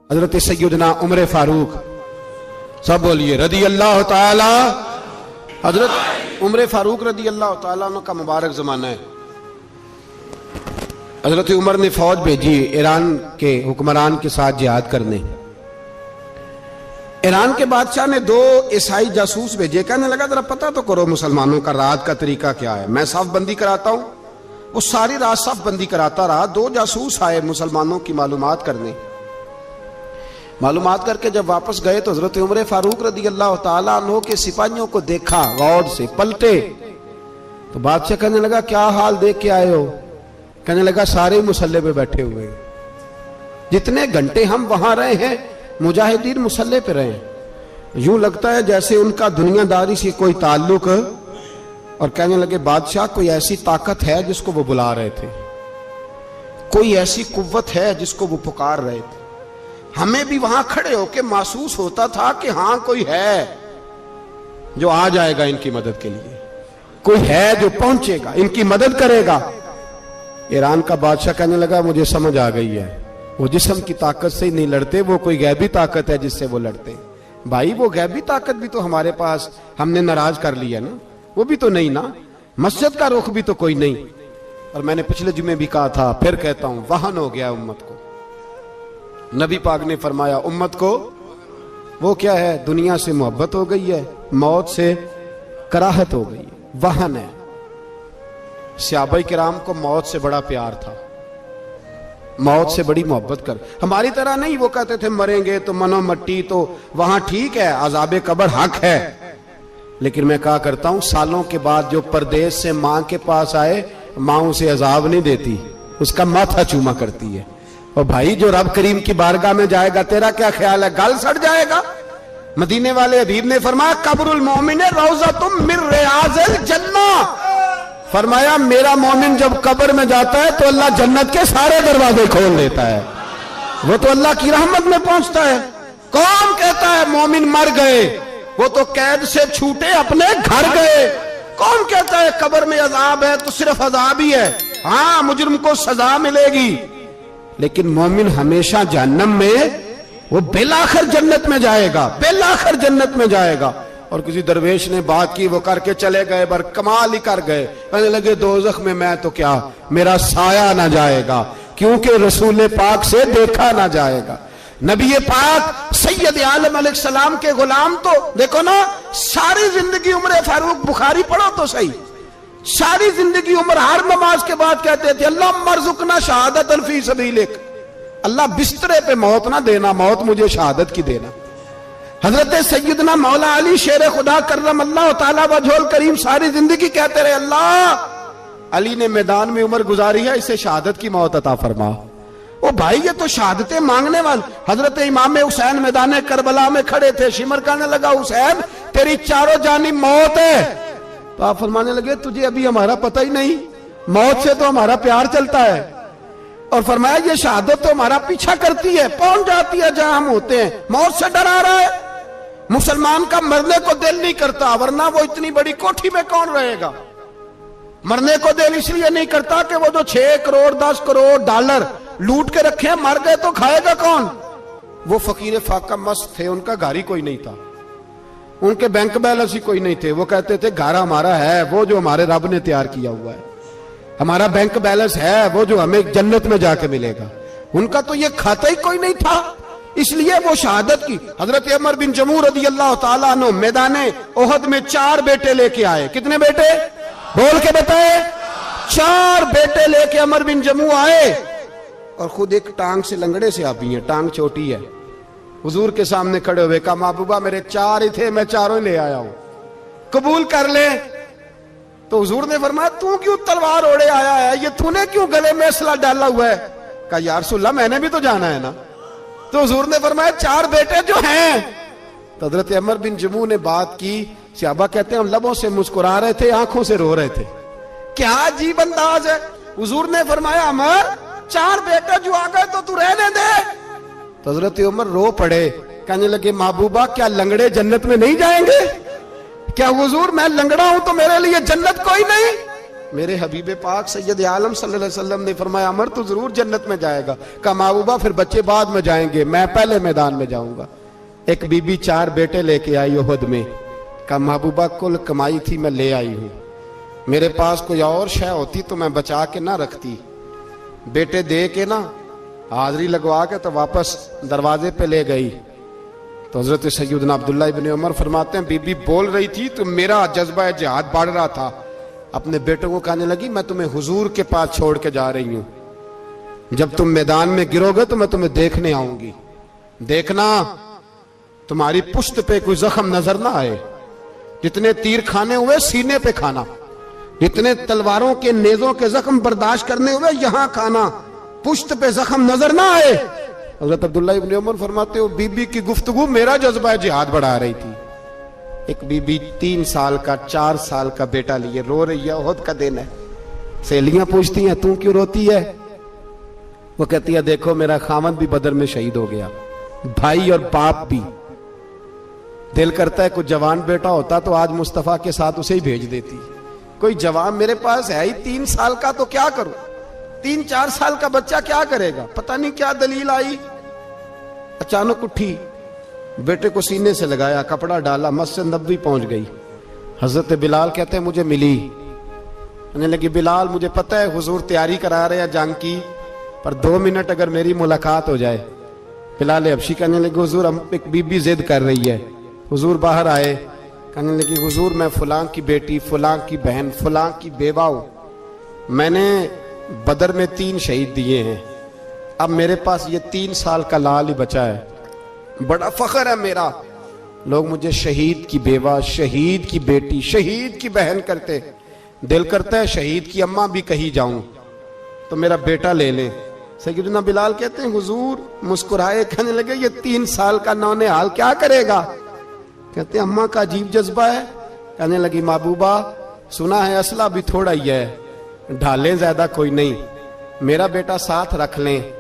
हजरत सैयदना उमर फारूक, सब बोलिए रदी अल्लाह ताला। हजरत उमर फारूक रदी अल्लाह ताला का मुबारक जमाना है। हजरत उमर ने फौज भेजी ईरान के हुक्मरान के साथ जिहाद करने। ईरान के बादशाह ने 2 ईसाई जासूस भेजे। कहने लगा जरा पता तो करो मुसलमानों का रात का तरीका क्या है, मैं साफ बंदी कराता हूं। वो सारी रात साफ बंदी कराता रहा। 2 जासूस आए मुसलमानों की मालूमात करने। मालूमात करके जब वापस गए तो हजरत उमर फारूक रदी अल्लाह ताला अन्हु के सिपाहियों को देखा, गौर से पलटे। तो बादशाह कहने लगा क्या हाल देख के आए हो? कहने लगा सारे मुसल्ले पे बैठे हुए, जितने घंटे हम वहां रहे हैं मुजाहिदीन मुसल्ले पे रहे हैं, यूं लगता है जैसे उनका दुनियादारी से कोई ताल्लुक। और कहने लगे बादशाह कोई ऐसी ताकत है जिसको वो बुला रहे थे, कोई ऐसी कुव्वत है जिसको वो पुकार रहे थे। हमें भी वहां खड़े होकर महसूस होता था कि हां कोई है जो आ जाएगा इनकी मदद के लिए, कोई है जो पहुंचेगा इनकी मदद करेगा। ईरान का बादशाह कहने लगा मुझे समझ आ गई है, वो जिस्म की ताकत से ही नहीं लड़ते, वो कोई गैबी ताकत है जिससे वो लड़ते। भाई वो गैबी ताकत भी तो हमारे पास हमने नाराज कर लिया ना, वो भी तो नहीं ना, मस्जिद का रुख भी तो कोई नहीं। और मैंने पिछले जुमे भी कहा था, फिर कहता हूं, वहन हो गया उम्मत को। नबी पाक ने फरमाया उम्मत को वो क्या है, दुनिया से मोहब्बत हो गई है, मौत से कराहत हो गई है, वहन है। सहाबा किराम को मौत से बड़ा प्यार था, मौत से बड़ी मोहब्बत कर। हमारी तरह नहीं, वो कहते थे मरेंगे तो मनो मट्टी, तो वहां ठीक है, अजाबे कब्र हक है। लेकिन मैं कहा करता हूं सालों के बाद जो परदेश से मां के पास आए, मां उसे अजाब नहीं देती, उसका माथा चूमा करती है। और भाई जो रब करीम की बारगाह में जाएगा, तेरा क्या ख्याल है, गल सड़ जाएगा? मदीने वाले हबीब ने फरमाया कब्रुल मोमिन रौज़तुम मिन रियाज़िल जन्ना। फरमाया मेरा मोमिन जब कब्र में जाता है तो अल्लाह जन्नत के सारे दरवाजे खोल देता है, वो तो अल्लाह की रहमत में पहुंचता है। कौन कहता है मोमिन मर गए, वो तो कैद से छूटे अपने घर गए। कौन कहता है कब्र में अजाब है तो सिर्फ अजाब ही है, हाँ मुजरिम को सजा मिलेगी, लेकिन मोमिन हमेशा जहन्नम में, वो बेलाखिर जन्नत में जाएगा, बेलाखिर जन्नत में जाएगा। और किसी दरवेश ने बात की, वो करके चले गए, बर कमाल ही कर गए। कहने लगे दोज़ख में मैं तो क्या, मेरा साया ना जाएगा, क्योंकि रसूल पाक से देखा ना जाएगा। नबी पाक सैयद आलम अलैहिस्सलाम के गुलाम तो देखो ना, सारी जिंदगी उमर फारूक, बुखारी पढ़ो तो सही, सारी जिंदगी उम्र हर नमाज के बाद कहते थे अल्लाह मरजुकना शहादतन फी सबीलिक, अल्लाह बिस्तरे पे मौत ना देना, मौत मुझे शहादत की देना। हजरत सैयदना मौला अली शेर खुदा करम अल्लाह ताला वजहुल करीम सारी जिंदगी कहते रहे अल्लाह अली ने मैदान में उम्र गुजारी है, इसे शहादत की मौत अता फरमा। ओ भाई ये तो शहादतें मांगने वाले। हजरत इमाम हुसैन मैदान करबला में खड़े थे, शिमर कहने लगा हुसैन तेरी चारों जानिब मौत है। तो आप फरमाने लगे तुझे अभी हमारा पता ही नहीं, मौत से तो हमारा प्यार चलता है। और फरमाया ये शहादत तो हमारा पीछा करती है, पहुंच जाती है जहां हम होते हैं, मौत से डरा रहा है। मुसलमान का मरने को दिल नहीं करता, वरना वो इतनी बड़ी कोठी में कौन रहेगा। मरने को दिल इसलिए नहीं करता कि वो जो 6 करोड़ 10 करोड़ डॉलर लूट के रखे, मर गए तो खाएगा कौन। वो फकीर फाका मस्त थे, उनका घर ही कोई नहीं था, उनके बैंक बैलेंस ही कोई नहीं थे। वो कहते थे घर हमारा है, वो जो हमारे रब ने तैयार किया हुआ है, हमारा बैंक बैलेंस है, वो जो हमें जन्नत में जाके मिलेगा। उनका तो ये खाता ही कोई नहीं था, इसलिए वो शहादत की। हजरत उमर बिन जमू रदी अल्लाह ताला अन्हु मैदाने ओहद में 4 बेटे लेके आए। कितने बेटे बोल के बताए? 4 बेटे लेके उमर बिन जमू आए, और खुद एक टांग से लंगड़े से आप ही है, टांग छोटी है। हुजूर के सामने खड़े हुए कहा महबूबा मेरे 4 ही थे, मैं 4 ही ले आया हूं, कबूल कर ले। तो हुजूर ने फरमाया तू क्यों तलवार ओढ़े आया है, ये तूने क्यों गले में असला डाला हुआ है? कहा या रसूलल्लाह मैंने भी तो जाना है ना। तो हुजूर ने फरमाया 4 बेटे जो हैं। तो हजरत उमर बिन जमू ने बात की, सहाबा कहते हैं हम लबों से मुस्कुरा रहे थे, आंखों से रो रहे थे, क्या अजीब अंदाज है। हुजूर ने फरमाया उमर 4 बेटे जो आ गए तो तू रहने दे। तो हजरत उमर रो पड़े, कहने लगे महबूबा क्या लंगड़े जन्नत में नहीं जाएंगे? क्या हुजूर मैं लंगड़ा हूं तो मेरे लिए जन्नत कोई नहीं? मेरे हबीब पाक सैयद आलम सल्लल्लाहु अलैहि वसल्लम ने फरमाया अमर तो जरूर जन्नत में जाएगा। कहा महबूबा फिर बच्चे बाद में जाएंगे, मैं पहले मैदान में जाऊंगा। एक बीबी 4 बेटे लेके आई उहद में। कहा महबूबा कुल कमाई थी मैं ले आई हूं, मेरे पास कोई और शय होती तो मैं बचा के ना रखती। बेटे दे के ना हाजिरी लगवा के तो वापस दरवाजे पे ले गई। तो हजरत सैयदना अब्दुल्लाह इब्न उमर फरमाते हैं बीबी बोल रही थी तो मेरा जज्बा जिहाद बढ़ रहा था। अपने बेटों को कहने लगी मैं तुम्हें हुजूर के पास छोड़ के जा रही हूं, जब तुम मैदान में गिरोगे तो मैं तुम्हें देखने आऊंगी, देखना तुम्हारी पुश्त पे कोई जख्म नजर ना आए। जितने तीर खाने हुए सीने पे खाना, जितने तलवारों के नेजों के जख्म बर्दाश्त करने हुए यहां खाना, पुश्त पे जख्म नजर ना आए। हजरत अब्दुल्ला इब्न उमर फरमाते हो बीबी की गुफ्तगू मेरा जज्बा जिहाद बढ़ा रही थी। एक बीबी 3 साल का 4 साल का बेटा लिए रो रही है, उहद का दिन है। सहेलियां पूछती हैं तू क्यों रोती है? वो कहती है देखो मेरा खामद भी बदर में शहीद हो गया, भाई और बाप भी। दिल करता है कोई जवान बेटा होता तो आज मुस्तफा के साथ उसे ही भेज देती। कोई जवान मेरे पास है ही 3 साल का, तो क्या करूं? 3-4 साल का बच्चा क्या करेगा? पता नहीं क्या दलील आई, अचानक उठी, बेटे को सीने से लगाया, कपड़ा डाला, मस्जिद नबवी पहुंच गई। हजरत बिलाल कहते हैं मुझे मिली, कहने लगी बिलाल मुझे पता है हुजूर तैयारी करा रहे हैं जंग की, पर 2 मिनट अगर मेरी मुलाकात हो जाए। बिलाल हबशी कहने लगे हुजूर हम एक बीबी जिद कर रही है। हुजूर बाहर आए, कहने लगी हुजूर मैं फलां की बेटी, फलां की बहन, फलां की बेवा हूं, मैंने बदर में 3 शहीद दिए हैं, अब मेरे पास ये 3 साल का लाल ही बचा है, बड़ा फख्र है मेरा। लोग मुझे शहीद की बेवा, शहीद की बेटी, शहीद की बहन करते। दिल करता है शहीद की अम्मा भी कही जाऊं तो मेरा बेटा ले ले। सैयदना बिलाल कहते हैं हुजूर मुस्कुराए, कहने लगे ये 3 साल का नौनिहाल क्या करेगा? कहते हैं अम्मा का अजीब जज्बा है। कहने लगी महबूबा सुना है असला भी थोड़ा ही है, ढालें ज्यादा कोई नहीं, मेरा बेटा साथ रख लें,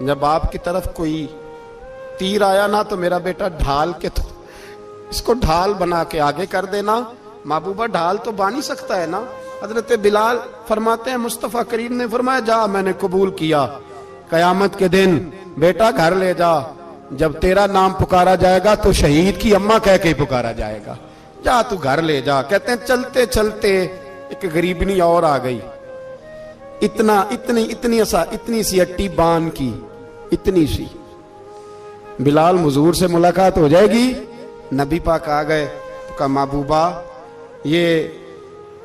जब आपकी तरफ कोई तीर आया ना तो मेरा बेटा ढाल के तो इसको ढाल बना के आगे कर देना। महबूबा ढाल तो बन ही सकता है ना। हजरत बिलाल फरमाते हैं मुस्तफा करीम ने फरमाया जा मैंने कबूल किया, कयामत के दिन बेटा घर ले जा, जब तेरा नाम पुकारा जाएगा तो शहीद की अम्मा कह के पुकारा जाएगा, जा तू घर ले जा। कहते हैं चलते चलते एक गरीबनी और आ गई, इतनी सी अट्टी बान की, इतनी सी। बिलाल हुजूर से मुलाकात हो जाएगी, नबी पाक आ गए तो कहा महबूबा ये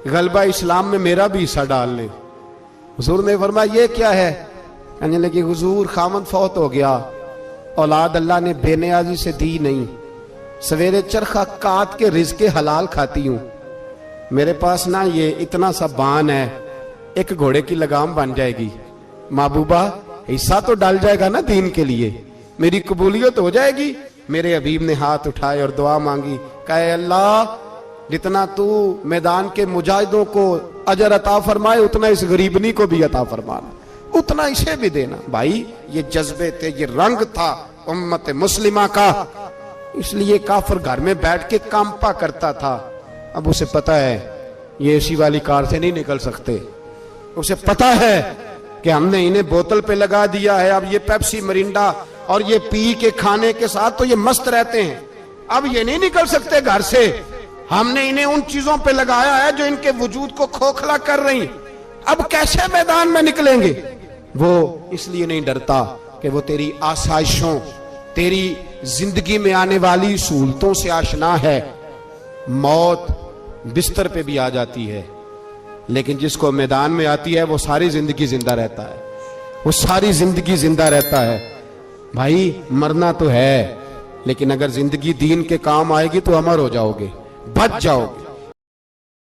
गलबा इस्लाम में मेरा भी हिस्सा डाल ले। हुजूर ने फरमाया ये क्या है? कहने लगी हुजूर खामद फौत हो गया, औलाद अल्लाह ने बेनियाजी से दी नहीं, सवेरे चरखा काट के रिज़्क़े हलाल खाती हूं, मेरे पास ना ये इतना सा बान है, एक घोड़े की लगाम बन जाएगी, महबूबा हिस्सा तो डाल जाएगा ना दीन के लिए, मेरी कबूलियत हो जाएगी। मेरे हबीब ने हाथ उठाए और दुआ मांगी, कहे अल्लाह जितना तू मैदान के मुजाहिदों को अजर अता फरमाए उतना इस गरीबनी को भी अता फरमाना, उतना इसे भी देना। भाई ये जज्बे थे, ये रंग था उम्मत मुस्लिमा का, इसलिए काफिर घर में बैठ के कांपा करता था। अब उसे पता है ये एसी वाली कार से नहीं निकल सकते, उसे पता है कि हमने इन्हें बोतल पे लगा दिया है, अब ये पेप्सी मरिंडा और ये पी के खाने के साथ तो ये मस्त रहते हैं, अब ये नहीं निकल सकते घर से, हमने इन्हें उन चीजों पे लगाया है जो इनके वजूद को खोखला कर रही, अब कैसे मैदान में निकलेंगे? वो इसलिए नहीं डरता कि वो तेरी आसाइशों, तेरी जिंदगी में आने वाली सहूलतों से आशना है। मौत बिस्तर पे भी आ जाती है, लेकिन जिसको मैदान में आती है वो सारी जिंदगी जिंदा रहता है, वो सारी जिंदगी जिंदा रहता है। भाई मरना तो है, लेकिन अगर जिंदगी दीन के काम आएगी तो अमर हो जाओगे, बच जाओगे।